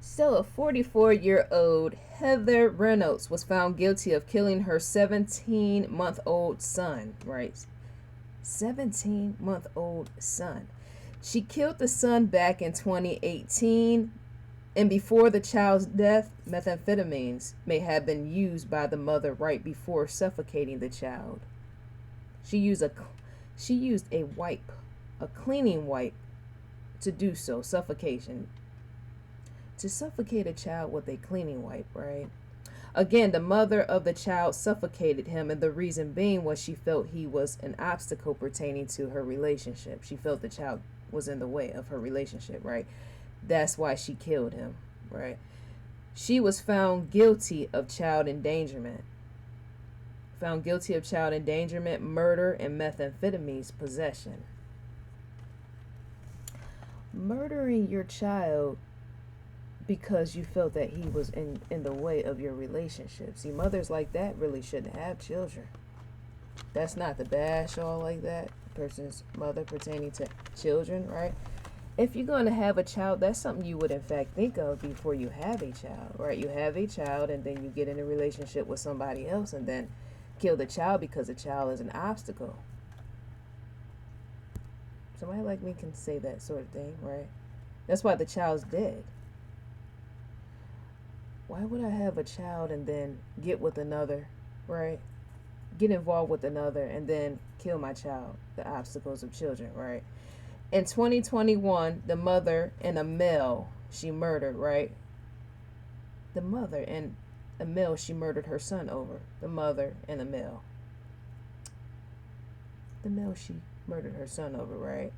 So, a 44-year-old Heather Reynolds was found guilty of killing her 17-month-old son, right? 17-month-old son. She killed the son back in 2018, and before the child's death, methamphetamines may have been used by the mother right before suffocating the child. She used a wipe, a cleaning wipe, to do so, suffocation. To suffocate a child with a cleaning wipe, right? Again, the mother of the child suffocated him, and the reason being was she felt he was an obstacle pertaining to her relationship. She felt the child was in the way of her relationship, right? That's why she killed him, right? She was found guilty of child endangerment. Found guilty of child endangerment, murder, and methamphetamines possession. Murdering your child because you felt that he was in the way of your relationship. See, mothers like that really shouldn't have children. That's not the bash all like that. Person's mother pertaining to children, right? If you're going to have a child, that's something you would in fact think of before you have a child, right? You have a child and then you get in a relationship with somebody else and then kill the child because the child is an obstacle. Somebody like me can say that sort of thing, right? That's why the child's dead. Why would I have a child and then get with another, right? Get involved with another and then kill my child? The obstacles of children, right? In 2021, the mother and a male she murdered, right? The mother and a male she murdered her son over. The mother and a male. The male she murdered her son over, right?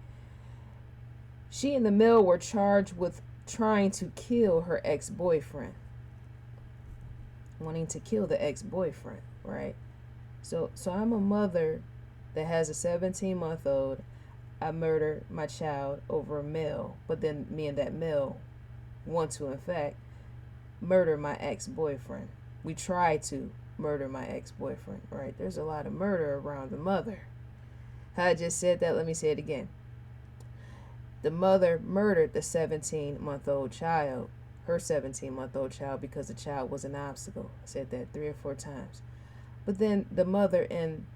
She and the male were charged with trying to kill her ex-boyfriend. Wanting to kill the ex-boyfriend, right? So I'm a mother that has a 17-month-old. I murder my child over a male, but then me and that male want to, in fact, murder my ex-boyfriend. We try to murder my ex-boyfriend, right? There's a lot of murder around the mother. How I just said that, let me say it again. The mother murdered the 17-month-old child, her 17-month-old child, because the child was an obstacle. I said that 3 or 4 times. But then the mother and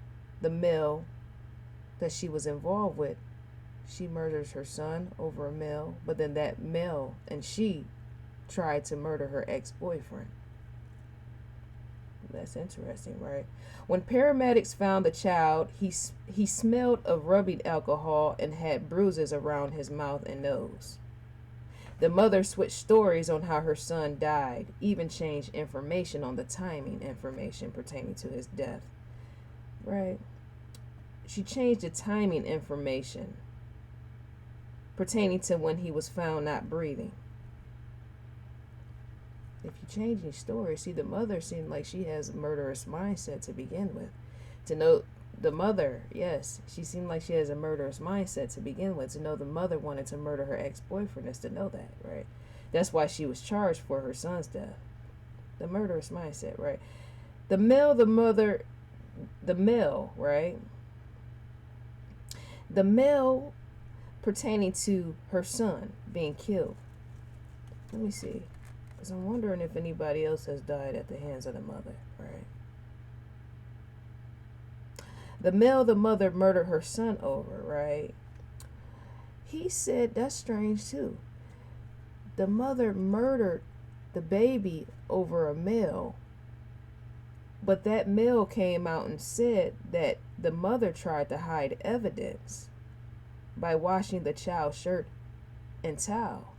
the male that she was involved with, she murders her son over a male, but then that male and she tried to murder her ex-boyfriend. That's interesting, right? When paramedics found the child, he smelled of rubbing alcohol and had bruises around his mouth and nose. The mother switched stories on how her son died, even changed information on the timing information pertaining to his death. Right? She changed the timing information pertaining to when he was found not breathing. If you change your story, see, the mother seemed like she has a murderous mindset to begin with. To know the mother, yes, she seemed like she has a murderous mindset to begin with. To know the mother wanted to murder her ex-boyfriend is to know that, right? That's why she was charged for her son's death. The murderous mindset, right? The male, right? The male pertaining to her son being killed. Let me see. Because I'm wondering if anybody else has died at the hands of the mother, right? The male the mother murdered her son over, right? He said that's strange too. The mother murdered the baby over a male, but that male came out and said that the mother tried to hide evidence by washing the child's shirt and towel.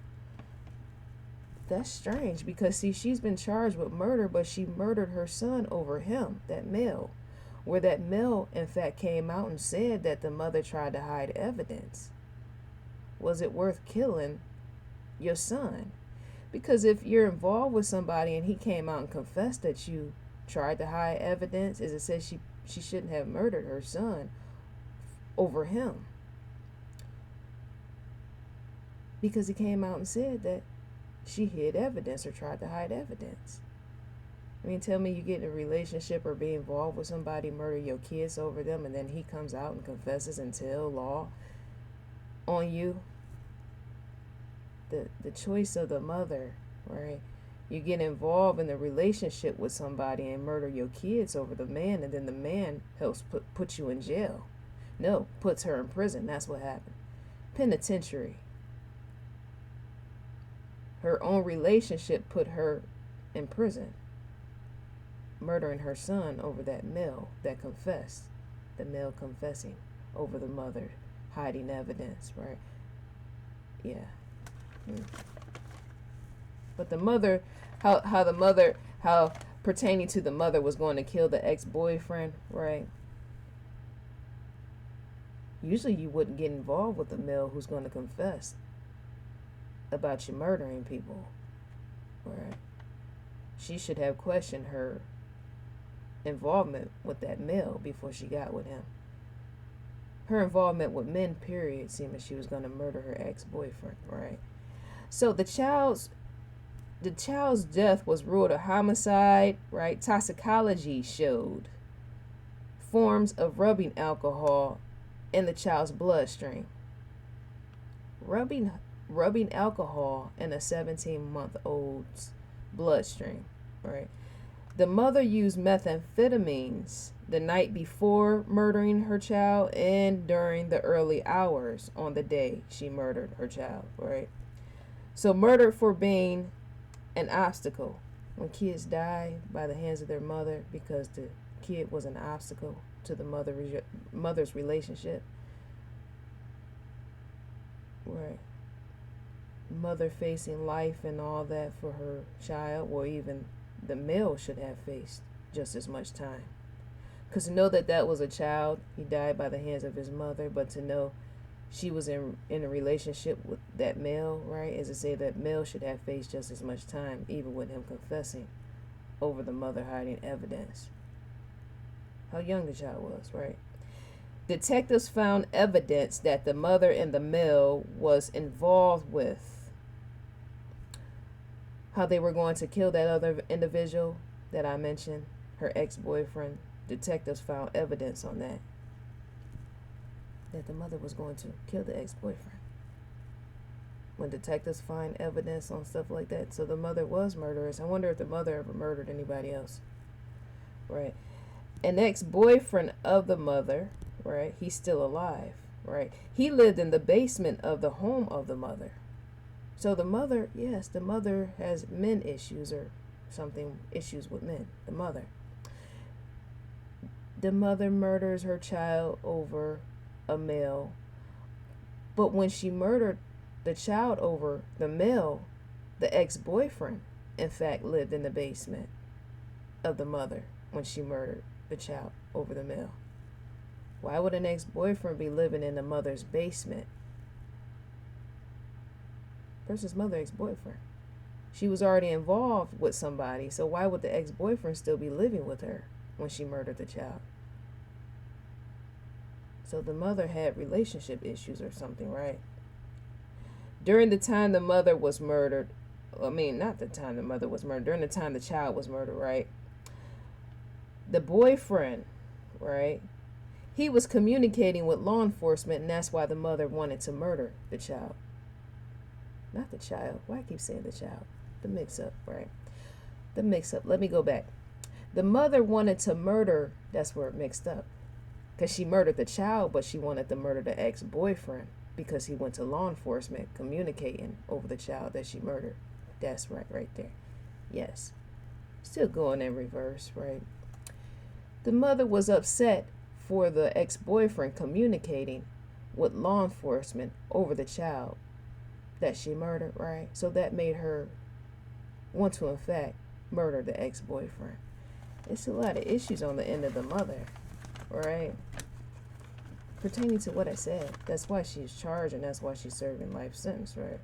That's strange because, see, she's been charged with murder, but she murdered her son over him, that male. Where that male, in fact, came out and said that the mother tried to hide evidence. Was it worth killing your son? Because if you're involved with somebody and he came out and confessed that you tried to hide evidence, as it says she shouldn't have murdered her son over him. Because he came out and said that she hid evidence or tried to hide evidence. I mean, tell me you get in a relationship or be involved with somebody, murder your kids over them, and then he comes out and confesses and tell law on you. The choice of the mother, right? You get involved in a relationship with somebody and murder your kids over the man, and then the man helps put you in jail. No, puts her in prison. That's what happened. Penitentiary. Her own relationship put her in prison, murdering her son over that male that confessed. The male confessing over the mother, hiding evidence, right? Yeah. But the mother, how pertaining to the mother was going to kill the ex-boyfriend, right? Usually you wouldn't get involved with the male who's going to confess about you murdering people, right? She should have questioned her involvement with that male before she got with him. Her involvement with men, period, seemed that she was going to murder her ex-boyfriend, right? So the child's death was ruled a homicide, right? Toxicology showed forms of rubbing alcohol in the child's bloodstream. Rubbing alcohol in a 17-month-old's bloodstream, right? The mother used methamphetamines the night before murdering her child and during the early hours on the day she murdered her child, right? So murder for being an obstacle. When kids die by the hands of their mother because the kid was an obstacle to the mother's relationship, right? Mother facing life and all that for her child, or even the male should have faced just as much time. Because to know that was a child, he died by the hands of his mother, but to know she was in a relationship with that male, right, is to say that male should have faced just as much time, even with him confessing over the mother hiding evidence. How young the child was, right? Detectives found evidence that the mother and the male was involved with how they were going to kill that other individual that I mentioned, her ex-boyfriend. Detectives found evidence on that the mother was going to kill the ex-boyfriend. When detectives find evidence on stuff like that, so the mother was murderous. I wonder if the mother ever murdered anybody else, right? An ex-boyfriend of the mother, right? He's still alive, right? He lived in the basement of the home of the mother. So the mother, yes, the mother has men issues or something, issues with men, the mother. The mother murders her child over a male. But when she murdered the child over the male, the ex-boyfriend, in fact, lived in the basement of the mother when she murdered the child over the male. Why would an ex-boyfriend be living in the mother's basement? Person's mother, ex-boyfriend. She was already involved with somebody, so why would the ex-boyfriend still be living with her when she murdered the child? So the mother had relationship issues or something, right? During the time the mother was murdered, not the time the mother was murdered, during the time the child was murdered, right? The boyfriend, right? He was communicating with law enforcement, and that's why the mother wanted to murder the child. Not the child. Why I keep saying the child? The mix-up, right? The mix-up. Let me go back. The mother wanted to murder, that's where it mixed up. Because she murdered the child, but she wanted to murder the ex-boyfriend because he went to law enforcement communicating over the child that she murdered. That's right there. Yes. Still going in reverse, right? The mother was upset for the ex-boyfriend communicating with law enforcement over the child that she murdered, right? So that made her want to, in fact, murder the ex-boyfriend. It's a lot of issues on the end of the mother, right? Pertaining to what I said. That's why she's charged and that's why she's serving life sentence, right?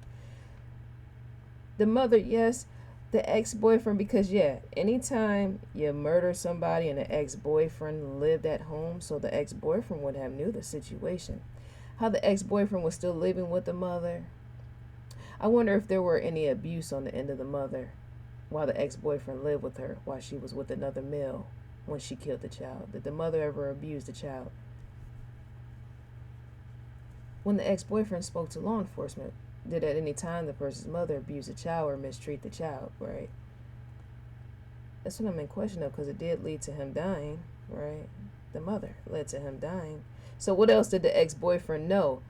The mother, yes, the ex-boyfriend, because anytime you murder somebody and the ex-boyfriend lived at home, so the ex-boyfriend would have knew the situation. How the ex-boyfriend was still living with the mother. I wonder if there were any abuse on the end of the mother while the ex-boyfriend lived with her while she was with another male when she killed the child. Did the mother ever abuse the child? When the ex-boyfriend spoke to law enforcement, did at any time the person's mother abuse a child or mistreat the child, right? That's what I'm in question of, because it did lead to him dying, right? The mother led to him dying. So what else did the ex-boyfriend know?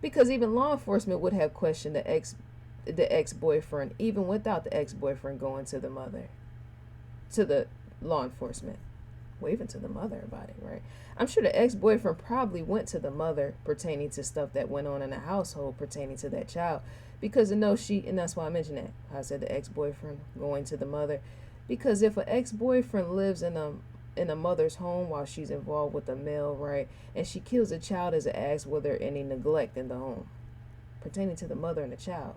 Because even law enforcement would have questioned the ex-boyfriend even without the ex-boyfriend going to the mother, to the law enforcement, or even to the mother about it, right? I'm sure the ex-boyfriend probably went to the mother pertaining to stuff that went on in the household pertaining to that child, because and that's why I mentioned that. I said the ex-boyfriend going to the mother, because if an ex-boyfriend lives in a mother's home while she's involved with a male, right, and she kills a child as it asks were there any neglect in the home pertaining to the mother and the child,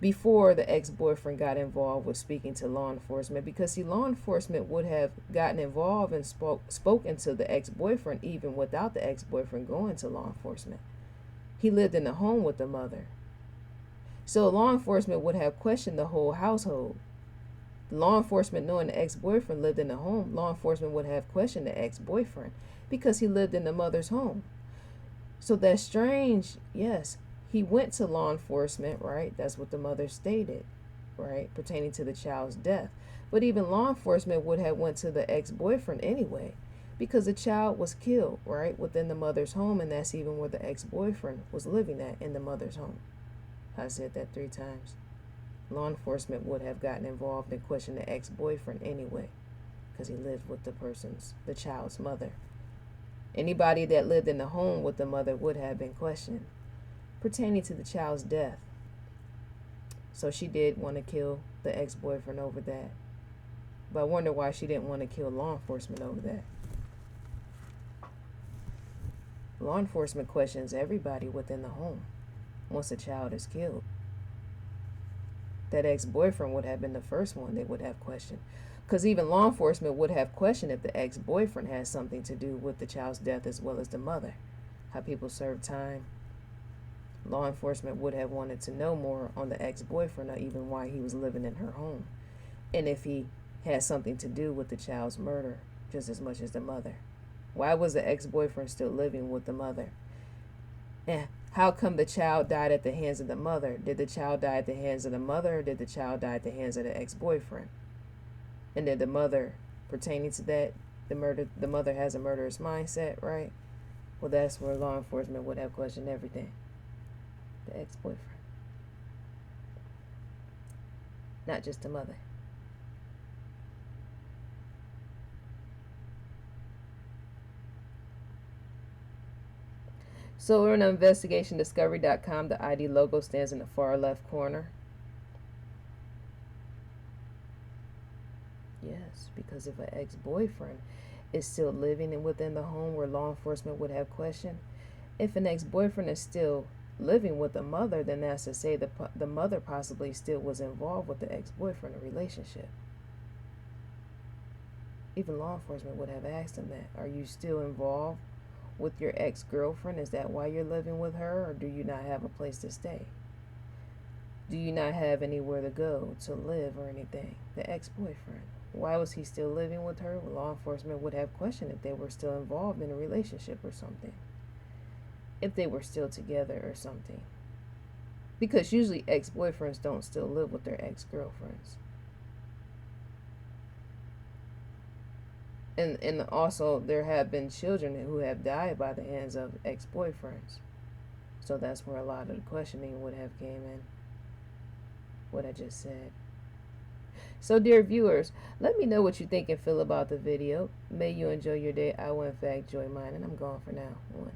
before the ex-boyfriend got involved with speaking to law enforcement, because see, law enforcement would have gotten involved and spoken to the ex-boyfriend even without the ex-boyfriend going to law enforcement. He lived in the home with the mother, so law enforcement would have questioned the whole household. Law enforcement, knowing the ex-boyfriend lived in the home, law enforcement would have questioned the ex-boyfriend because he lived in the mother's home. So that's strange. Yes, he went to law enforcement, right? That's what the mother stated, right, pertaining to the child's death. But even law enforcement would have went to the ex-boyfriend anyway, because the child was killed, right, within the mother's home, and that's even where the ex-boyfriend was living at, in the mother's home. I said that 3 times. Law enforcement would have gotten involved and questioned the ex-boyfriend anyway, because he lived with the child's mother. Anybody that lived in the home with the mother would have been questioned pertaining to the child's death. So she did want to kill the ex-boyfriend over that. But I wonder why she didn't want to kill law enforcement over that. Law enforcement questions everybody within the home once a child is killed. That ex-boyfriend would have been the first one they would have questioned, because even law enforcement would have questioned if the ex-boyfriend has something to do with the child's death as well as the mother, how people serve time. Law enforcement would have wanted to know more on the ex-boyfriend, or even why he was living in her home, and if he had something to do with the child's murder just as much as the mother. Why was the ex-boyfriend still living with the mother? And how come the child died at the hands of the mother? Did the child die at the hands of the mother, or did the child die at the hands of the ex-boyfriend? And then the mother, pertaining to that, the mother has a murderous mindset, right? Well, that's where law enforcement would have questioned everything. The ex-boyfriend. Not just the mother. So we're on investigationdiscovery.com. The ID logo stands in the far left corner. Yes, because if an ex-boyfriend is still living within the home where law enforcement would have questioned, if an ex-boyfriend is still living with the mother, then that's to say the mother possibly still was involved with the ex-boyfriend, a relationship. Even law enforcement would have asked him that. Are you still involved with your ex-girlfriend? Is that why you're living with her, or do you not have a place to stay? Do you not have anywhere to go to live or anything? The ex-boyfriend. Why was he still living with her? Well, law enforcement would have questioned if they were still involved in a relationship or something. If they were still together or something. Because usually ex-boyfriends don't still live with their ex-girlfriends. And also there have been children who have died by the hands of ex-boyfriends. So that's where a lot of the questioning would have came in. What I just said. So dear viewers, let me know what you think and feel about the video. May you enjoy your day. I will in fact enjoy mine, and I'm gone for now. 1.